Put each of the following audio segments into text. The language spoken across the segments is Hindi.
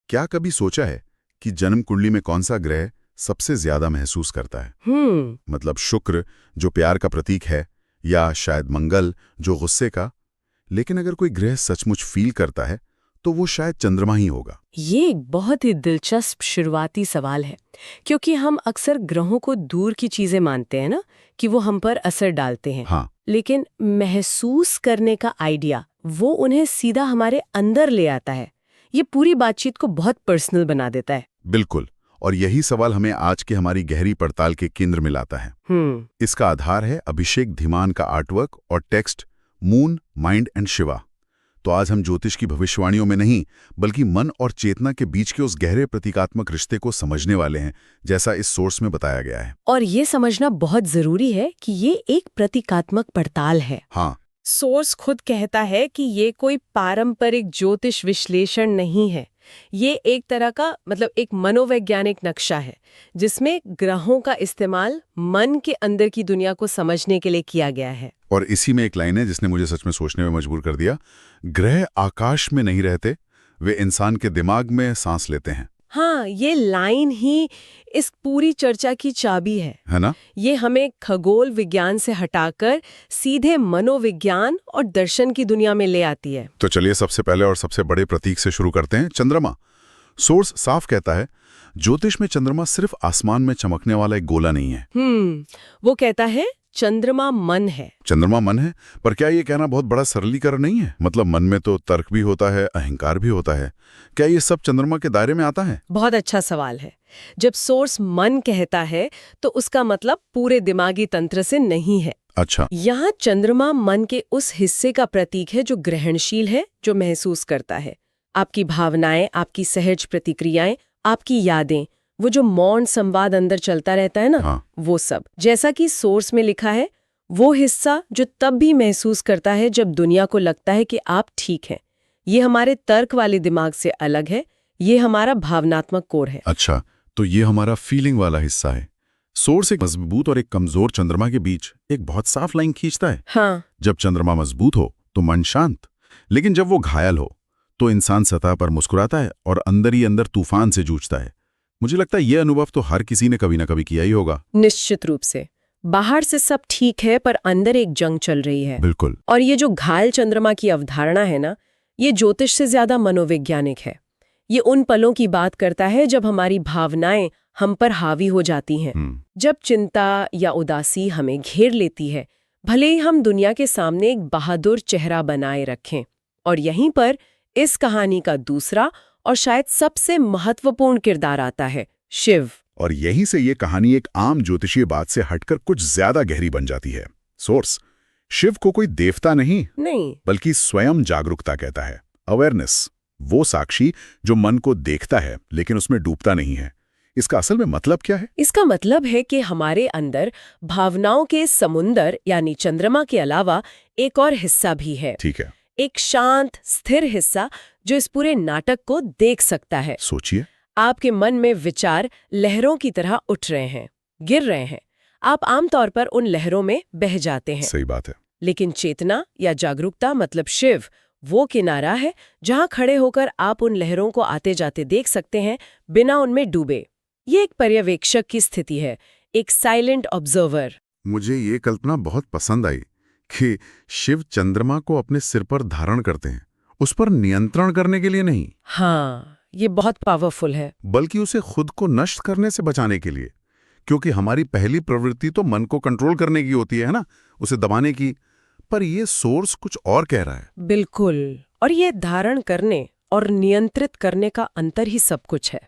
क्या कभी सोचा है कि जन्म कुंडली में कौन सा ग्रह सबसे ज्यादा महसूस करता है? मतलब शुक्र, जो प्यार का प्रतीक है, या शायद मंगल, जो गुस्से का। लेकिन अगर कोई ग्रह सचमुच फील करता है तो वो शायद चंद्रमा ही होगा। ये एक बहुत ही दिलचस्प शुरुआती सवाल है, क्योंकि हम अक्सर ग्रहों को दूर की चीजें मानते हैं ना, कि वो हम पर असर डालते हैं। हाँ, लेकिन महसूस करने का आइडिया वो उन्हें सीधा हमारे अंदर ले आता है। ये पूरी बातचीत को बहुत पर्सनल बना देता है। बिल्कुल। और यही सवाल हमें आज के हमारी गहरी पड़ताल के केंद्र में लाता है। इसका आधार है अभिषेक धीमान का आर्टवर्क और text moon, mind and Shiva. तो आज हम ज्योतिष की भविष्यवाणियों में नहीं, बल्कि मन और चेतना के बीच के उस गहरे प्रतीकात्मक रिश्ते को समझने वाले हैं, जैसा इस सोर्स में बताया गया है। और ये समझना बहुत जरूरी है कि ये एक प्रतीकात्मक पड़ताल है। हाँ, सोर्स खुद कहता है कि ये कोई पारंपरिक ज्योतिष विश्लेषण नहीं है। ये एक तरह का एक मनोवैज्ञानिक नक्शा है, जिसमें ग्रहों का इस्तेमाल मन के अंदर की दुनिया को समझने के लिए किया गया है। और इसी में एक लाइन है जिसने मुझे सच में सोचने में मजबूर कर दिया। ग्रह आकाश में नहीं रहते, वे इंसान के दिमाग में सांस लेते हैं। हाँ, ये लाइन ही इस पूरी चर्चा की चाबी है ना? ये हमें खगोल विज्ञान से हटाकर सीधे मनोविज्ञान और दर्शन की दुनिया में ले आती है। तो चलिए सबसे पहले और सबसे बड़े प्रतीक से शुरू करते हैं, चंद्रमा। सोर्स साफ कहता है, ज्योतिष में चंद्रमा सिर्फ आसमान में चमकने वाला एक गोला नहीं है। वो कहता है चंद्रमा मन है। चंद्रमा मन है, पर क्या ये कहना बहुत बड़ा सरलीकरण नहीं है? मतलब मन में तो तर्क भी होता है, अहंकार भी होता है। क्या ये सब चंद्रमा के दायरे में आता है? बहुत अच्छा सवाल है। जब सोर्स मन कहता है तो उसका मतलब पूरे दिमागी तंत्र से नहीं है। अच्छा, यहाँ चंद्रमा मन के उस हिस्से का प्रतीक है जो ग्रहणशील है, जो महसूस करता है। आपकी भावनाएं, आपकी सहज प्रतिक्रियाएं, आपकी यादें, वो जो मौन संवाद अंदर चलता रहता है ना, हाँ। वो सब। जैसा कि सोर्स में लिखा है, वो हिस्सा जो तब भी महसूस करता है जब दुनिया को लगता है कि आप ठीक हैं। ये हमारे तर्क वाले दिमाग से अलग है, ये हमारा भावनात्मक कोर है। अच्छा, तो ये हमारा फीलिंग वाला हिस्सा है। सोर्स एक मजबूत और एक कमजोर चंद्रमा के बीच एक बहुत साफ लाइन खींचता है। हाँ, जब चंद्रमा मजबूत हो तो मन शांत, लेकिन जब वो घायल हो तो इंसान सतह पर मुस्कुराता है और अंदर ही अंदर तूफान से जूझता है। मुझे लगता है ये अनुभव तो हर किसी ने कभी ना कभी किया ही होगा। निश्चित रूप से। बाहर से सब ठीक है, पर अंदर एक जंग चल रही है। बिल्कुल। और ये जो घायल चंद्रमा की अवधारणा है ना, ये ज्योतिष से ज्यादा मनोवैज्ञानिक है। ये उन पलों की बात करता है जब हमारी भावनाएं हम पर हावी हो जाती हैं। जब चिंता या उदासी हमें घेर लेती है, भले ही हम दुनिया के सामने एक बहादुर चेहरा बनाए रखें। और यहीं पर इस कहानी का दूसरा और शायद सबसे महत्वपूर्ण किरदार आता है, शिव। और यहीं से ये कहानी एक आम ज्योतिषीय बात से हटकर कुछ ज्यादा गहरी बन जाती है। सोर्स शिव को कोई देवता नहीं, बल्कि स्वयं जागरूकता कहता है, अवेयरनेस। वो साक्षी जो मन को देखता है लेकिन उसमें डूबता नहीं है। इसका असल में मतलब क्या है? इसका मतलब है कि हमारे अंदर भावनाओं के समुंदर यानी चंद्रमा के अलावा एक और हिस्सा भी है। ठीक है। एक शांत, स्थिर हिस्सा जो इस पूरे नाटक को देख सकता है। सोचिए, आपके मन में विचार लहरों की तरह उठ रहे हैं, गिर रहे हैं। आप आमतौर पर उन लहरों में बह जाते हैं। सही बात है। लेकिन चेतना या जागरूकता मतलब शिव वो किनारा है जहां खड़े होकर आप उन लहरों को आते जाते देख सकते हैं, बिना उनमें डूबे। ये एक पर्यवेक्षक की स्थिति है, एक साइलेंट ऑब्जर्वर। मुझे ये कल्पना बहुत पसंद आई कि शिव चंद्रमा को अपने सिर पर धारण करते हैं, उस पर नियंत्रण करने के लिए नहीं। हाँ, ये बहुत पावरफुल है। बल्कि उसे खुद को नष्ट करने से बचाने के लिए। क्योंकि हमारी पहली प्रवृत्ति तो मन को कंट्रोल करने की होती है ना, उसे दबाने की। पर ये सोर्स कुछ और कह रहा है। बिल्कुल। और ये धारण करने और नियंत्रित करने का अंतर ही सब कुछ है।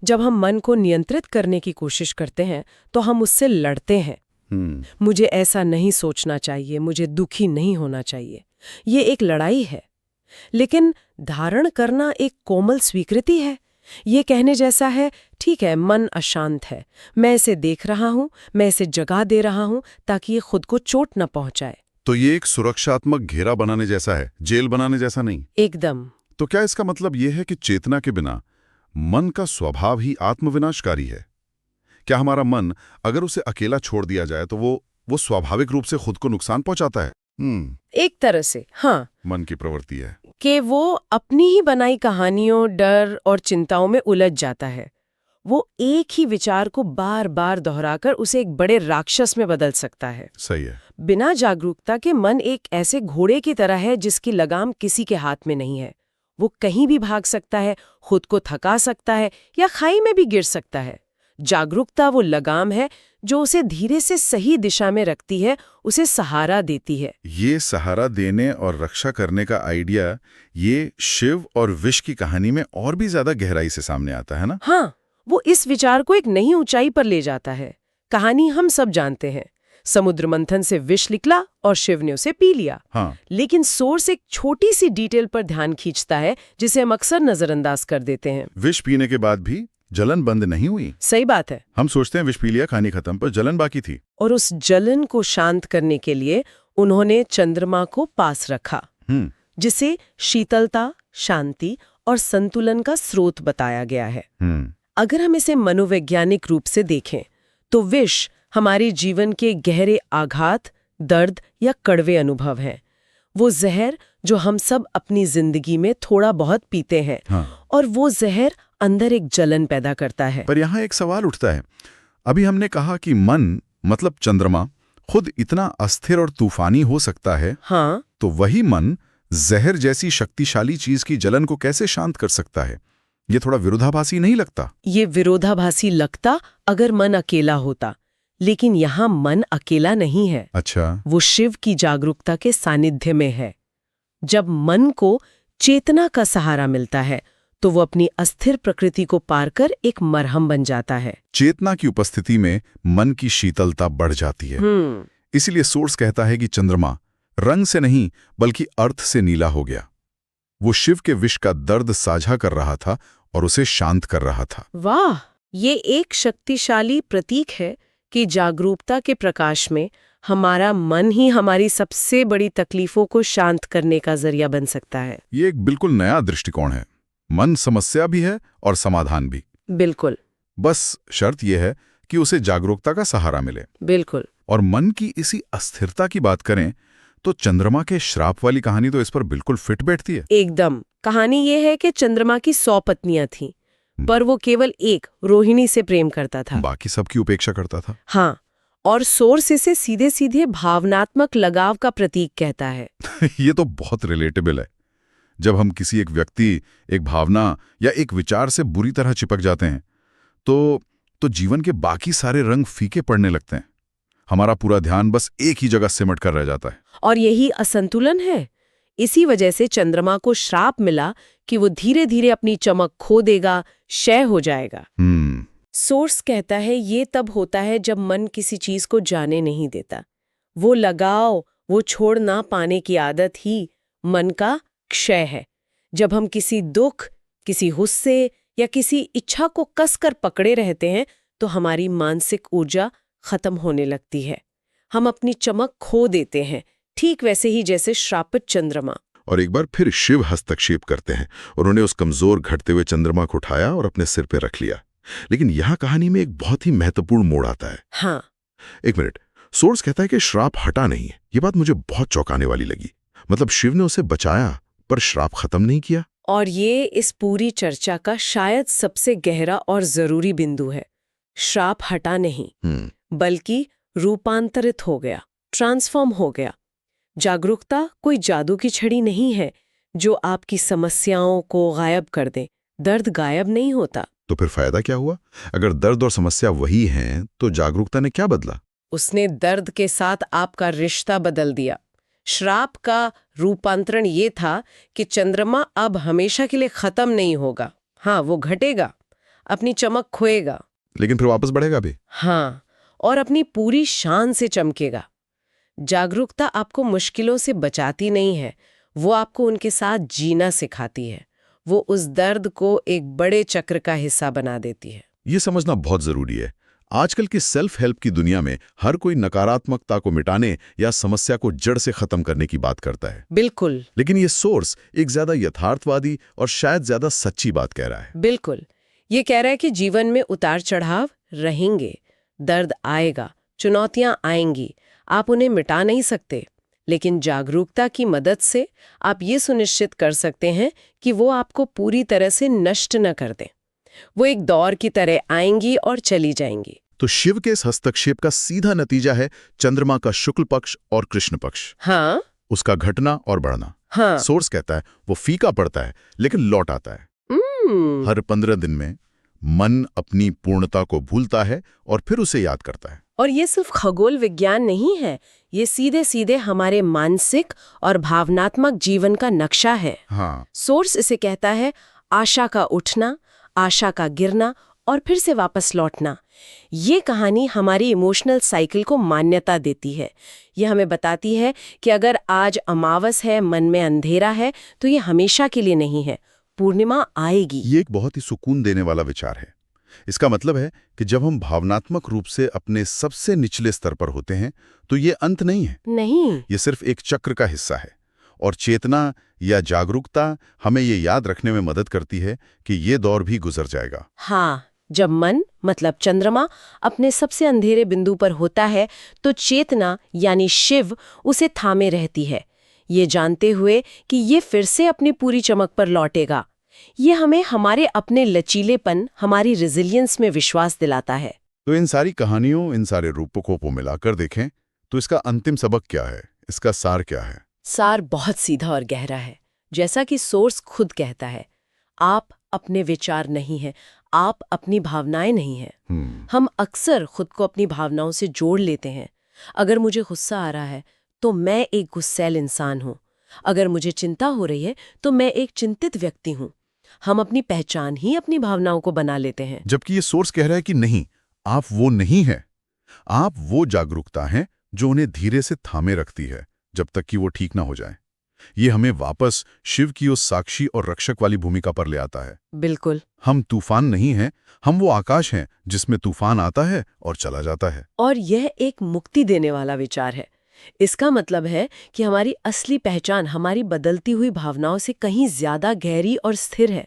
जब हम मन को नियंत्रित करने की कोशिश करते हैं तो हम उससे लड़ते हैं। मुझे ऐसा नहीं सोचना चाहिए, मुझे दुखी नहीं होना चाहिए। ये एक लड़ाई है। लेकिन धारण करना एक कोमल स्वीकृति है। ये कहने जैसा है, ठीक है, मन अशांत है, मैं इसे देख रहा हूं, मैं इसे जगा दे रहा हूं ताकि ये खुद को चोट न पहुंचाए। तो ये एक सुरक्षात्मक घेरा बनाने जैसा है, जेल बनाने जैसा नहीं। एकदम। तो क्या इसका मतलब ये है कि चेतना के बिना मन का स्वभाव ही आत्मविनाशकारी है? क्या हमारा मन, अगर उसे अकेला छोड़ दिया जाए तो वो स्वाभाविक रूप से खुद को नुकसान पहुंचाता है? एक तरह से, हाँ, मन की प्रवृत्ति है कि वो अपनी ही बनाई कहानियों, डर और चिंताओं में उलझ जाता है। वो एक ही विचार को बार बार दोहराकर उसे एक बड़े राक्षस में बदल सकता है। सही है। बिना जागरूकता के मन एक ऐसे घोड़े की तरह है जिसकी लगाम किसी के हाथ में नहीं है। वो कहीं भी भाग सकता है, खुद को थका सकता है या खाई में भी गिर सकता है। जागरूकता वो लगाम है जो उसे धीरे से सही दिशा में रखती है, उसे सहारा देती है। ये सहारा देने और रक्षा करने का आइडिया ये शिव और विष की कहानी में और भी ज्यादा गहराई से सामने आता है ना? हाँ, वो इस विचार को एक नई ऊंचाई पर ले जाता है। कहानी हम सब जानते हैं, समुद्र मंथन से विष निकला और शिव ने उसे पी लिया। हाँ। लेकिन सोर्स एक छोटी सी डिटेल पर ध्यान खींचता है जिसे हम अक्सर नजरअंदाज कर देते हैं। विष पीने के बाद भी जलन बंद नहीं हुई। सही बात है। हम सोचते हैं विष पी लिया, कहानी खत्म, पर जलन बाकी थी। और उस जलन को शांत करने के लिए उन्होंने चंद्रमा को पास रखा, जिसे शीतलता, शांति और संतुलन का स्रोत बताया गया है। अगर हम इसे मनोवैज्ञानिक रूप से देखें तो विष हमारे जीवन के गहरे आघात, दर्द या कड़वे अनुभव हैं। वो जहर जो हम सब अपनी जिंदगी में थोड़ा बहुत पीते हैं। हाँ। और वो जहर अंदर एक जलन पैदा करता है। पर यहाँ एक सवाल उठता है। अभी हमने कहा कि मन मतलब चंद्रमा खुद इतना अस्थिर और तूफानी हो सकता है। हाँ। तो वही मन जहर जैसी शक्तिशाली चीज की जलन को कैसे शांत कर सकता है? ये थोड़ा विरोधाभासी नहीं लगता? ये विरोधाभासी लगता अगर मन अकेला होता, लेकिन यहाँ मन अकेला नहीं है। अच्छा। वो शिव की जागरूकता के सानिध्य में है। जब मन को चेतना का सहारा मिलता है तो वो अपनी अस्थिर प्रकृति को पार कर एक मरहम बन जाता है। चेतना की उपस्थिति में मन की शीतलता बढ़ जाती है। इसीलिए सोर्स कहता है कि चंद्रमा रंग से नहीं बल्कि अर्थ से नीला हो गया। वो शिव के विष का दर्द साझा कर रहा था और उसे शांत कर रहा था। वाह, ये एक शक्तिशाली प्रतीक है कि जागरूकता के प्रकाश में हमारा मन ही हमारी सबसे बड़ी तकलीफों को शांत करने का जरिया बन सकता है। ये एक बिल्कुल नया दृष्टिकोण है। मन समस्या भी है और समाधान भी। बिल्कुल। बस शर्त यह है कि उसे जागरूकता का सहारा मिले। बिल्कुल। और मन की इसी अस्थिरता की बात करें तो चंद्रमा के श्राप वाली कहानी तो इस पर बिल्कुल फिट बैठती है। एकदम। कहानी ये है कि चंद्रमा की 100 पत्नियां थीं, पर वो केवल एक रोहिणी से प्रेम करता था, बाकी सबकी उपेक्षा करता था। हाँ, और सोर्स इसे सीधे सीधे भावनात्मक लगाव का प्रतीक कहता है। ये तो बहुत रिलेटेबल है। जब हम किसी एक व्यक्ति, एक भावना या एक विचार से बुरी तरह चिपक जाते हैं तो जीवन के बाकी सारे रंग फीके पड़ने लगते हैं। हमारा पूरा ध्यान बस एक ही जगह सिमट कर रह जाता है। और यही असंतुलन है। इसी वजह से चंद्रमा को श्राप मिला कि वो धीरे धीरे अपनी चमक खो देगा, क्षय हो जाएगा। सोर्स कहता है ये तब होता है जब मन किसी चीज को जाने नहीं देता। वो लगाव, वो छोड़ ना पाने की आदत ही मन का क्षय है। जब हम किसी दुख, किसी गुस्से या किसी इच्छा को कसकर पकड़े रहते हैं तो हमारी मानसिक ऊर्जा खत्म होने लगती है। हम अपनी चमक खो देते हैं, ठीक वैसे ही जैसे श्रापित चंद्रमा। और एक बार फिर शिव हस्तक्षेप करते हैं। उन्होंने उस कमजोर घटते हुए चंद्रमा को उठाया और अपने सिर पे रख लिया। लेकिन यहाँ कहानी में एक बहुत ही महत्वपूर्ण मोड़ आता है। हाँ। एक मिनट। सोर्स कहता है कि श्राप हटा नहीं है। ये बात मुझे बहुत चौंकाने वाली लगी। मतलब शिव ने उसे बचाया पर श्राप खत्म नहीं किया। और ये इस पूरी चर्चा का शायद सबसे गहरा और जरूरी बिंदु है। श्राप हटा नहीं, बल्कि रूपांतरित हो गया, ट्रांसफॉर्म हो गया। जागरूकता कोई जादू की छड़ी नहीं है जो आपकी समस्याओं को गायब कर दे। दर्द गायब नहीं होता। तो फिर फायदा क्या हुआ? अगर दर्द और समस्या वही हैं, तो जागरूकता ने क्या बदला? उसने दर्द के साथ आपका रिश्ता बदल दिया। श्राप का रूपांतरण ये था कि चंद्रमा अब हमेशा के लिए खत्म नहीं होगा। हाँ, वो घटेगा, अपनी चमक खोएगा, लेकिन फिर वापस बढ़ेगा भी। हाँ, और अपनी पूरी शान से चमकेगा। जागरूकता आपको मुश्किलों से बचाती नहीं है, वो आपको उनके साथ जीना सिखाती है। वो उस दर्द को एक बड़े चक्र का हिस्सा बना देती है। ये समझना बहुत जरूरी है। आजकल की सेल्फ हेल्प की दुनिया में हर कोई नकारात्मकता को मिटाने या समस्या को जड़ से खत्म करने की बात करता है। बिल्कुल। लेकिन ये सोर्स एक ज्यादा यथार्थवादी और शायद ज्यादा सच्ची बात कह रहा है। बिल्कुल। ये कह रहा है कि जीवन में उतार चढ़ाव रहेंगे, दर्द आएगा, चुनौतियां आएंगी, आप उन्हें मिटा नहीं सकते, लेकिन जागरूकता की मदद से आप ये सुनिश्चित कर सकते हैं कि वो आपको पूरी तरह से नष्ट न कर दें। वो एक दौर की तरह आएंगी और चली जाएंगी। तो शिव के इस हस्तक्षेप का सीधा नतीजा है चंद्रमा का शुक्ल पक्ष और कृष्ण पक्ष। हाँ, उसका घटना और बढ़ना। हाँ। सोर्स कहता है वो फीका पड़ता है लेकिन लौट आता है। हर 15 दिन में मन अपनी पूर्णता को भूलता है और फिर उसे याद करता है। और ये सिर्फ खगोल विज्ञान नहीं है, ये सीधे सीधे हमारे मानसिक और भावनात्मक जीवन का नक्शा है। हाँ। सोर्स इसे कहता है आशा का उठना, आशा का गिरना और फिर से वापस लौटना। ये कहानी हमारी इमोशनल साइकिल को मान्यता देती है। ये हमें बताती है कि अगर आज अमावस है, मन में अंधेरा है, तो ये हमेशा के लिए नहीं है, पूर्णिमा आएगी। ये एक बहुत ही सुकून देने वाला विचार है। इसका मतलब है कि जब हम भावनात्मक रूप से अपने सबसे निचले स्तर पर होते हैं तो ये अंत नहीं है। नहीं, ये सिर्फ एक चक्र का हिस्सा है। और चेतना या जागरूकता हमें ये याद रखने में मदद करती है कि ये दौर भी गुजर जाएगा। हाँ, जब मन मतलब चंद्रमा अपने सबसे अंधेरे बिंदु पर होता है तो चेतना यानी शिव उसे थामे रहती है, ये जानते हुए कि ये फिर से अपनी पूरी चमक पर लौटेगा। ये हमें हमारे अपने लचीलेपन, हमारी रेजिलियंस में विश्वास दिलाता है। तो इन सारी कहानियों, इन सारे रूपकों को मिलाकर देखें तो इसका अंतिम सबक क्या है, इसका सार क्या है? सार बहुत सीधा और गहरा है। जैसा कि सोर्स खुद कहता है, आप अपने विचार नहीं हैं, आप अपनी भावनाएं नहीं हैं। हम अक्सर खुद को अपनी भावनाओं से जोड़ लेते हैं। अगर मुझे गुस्सा आ रहा है तो मैं एक गुस्सैल इंसान हूँ, अगर मुझे चिंता हो रही है तो मैं एक चिंतित व्यक्ति हूँ। हम अपनी पहचान ही अपनी भावनाओं को बना लेते हैं। जबकि ये सोर्स कह रहा है कि नहीं, आप वो नहीं हैं। आप वो जागरूकता हैं जो उन्हें धीरे से थामे रखती है जब तक कि वो ठीक ना हो जाए। ये हमें वापस शिव की उस साक्षी और रक्षक वाली भूमिका पर ले आता है। बिल्कुल। हम तूफान नहीं हैं, हम वो आकाश हैं जिसमें तूफान आता है और चला जाता है। और यह एक मुक्ति देने वाला विचार है। इसका मतलब है कि हमारी असली पहचान हमारी बदलती हुई भावनाओं से कहीं ज्यादा गहरी और स्थिर है।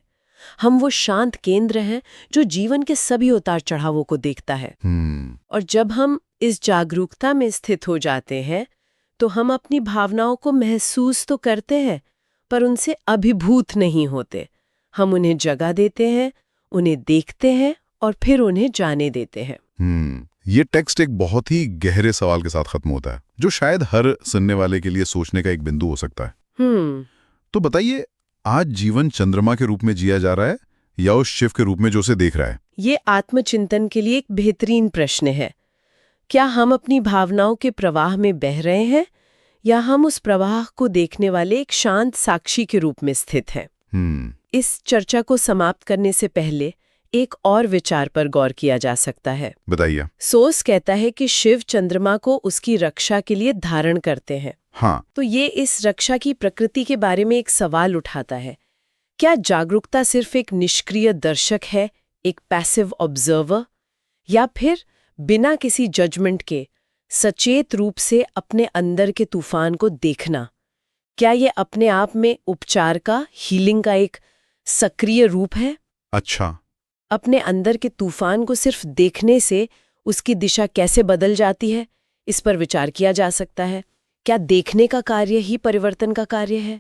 हम वो शांत केंद्र हैं जो जीवन के सभी उतार चढ़ावों को देखता है। और जब हम इस जागरूकता में स्थित हो जाते हैं तो हम अपनी भावनाओं को महसूस तो करते हैं पर उनसे अभिभूत नहीं होते। हम उन्हें जगह देते हैं, उन्हें देखते हैं और फिर उन्हें जाने देते हैं। ये टेक्स्ट एक बहुत ही गहरे सवाल के साथ खत्म होता है जो शायद हर सुनने वाले के लिए सोचने का एक बिंदु हो सकता है। तो बताइए, आज जीवन चंद्रमा के रूप में जिया जा रहा है या उस शिव के रूप में जो उसे देख रहा है? ये आत्मचिंतन के लिए एक बेहतरीन प्रश्न है। क्या हम अपनी भावनाओं के प्रवाह में बह रहे हैं या हम उस प्रवाह को देखने वाले एक शांत साक्षी के रूप में स्थित हैं? इस चर्चा को समाप्त करने से पहले एक और विचार पर गौर किया जा सकता है। बताइए। सोर्स कहता है कि शिव चंद्रमा को उसकी रक्षा के लिए धारण करते हैं। हाँ। तो ये इस रक्षा की प्रकृति के बारे में एक सवाल उठाता है। क्या जागरूकता सिर्फ एक निष्क्रिय दर्शक है, एक पैसिव ऑब्जर्वर, या फिर बिना किसी जजमेंट के सचेत रूप से अपने अंदर के तूफान को देखना? क्या ये अपने आप में उपचार का, हीलिंग का एक सक्रिय रूप है? अच्छा। अपने अंदर के तूफान को सिर्फ देखने से उसकी दिशा कैसे बदल जाती है, इस पर विचार किया जा सकता है। क्या देखने का कार्य ही परिवर्तन का कार्य है?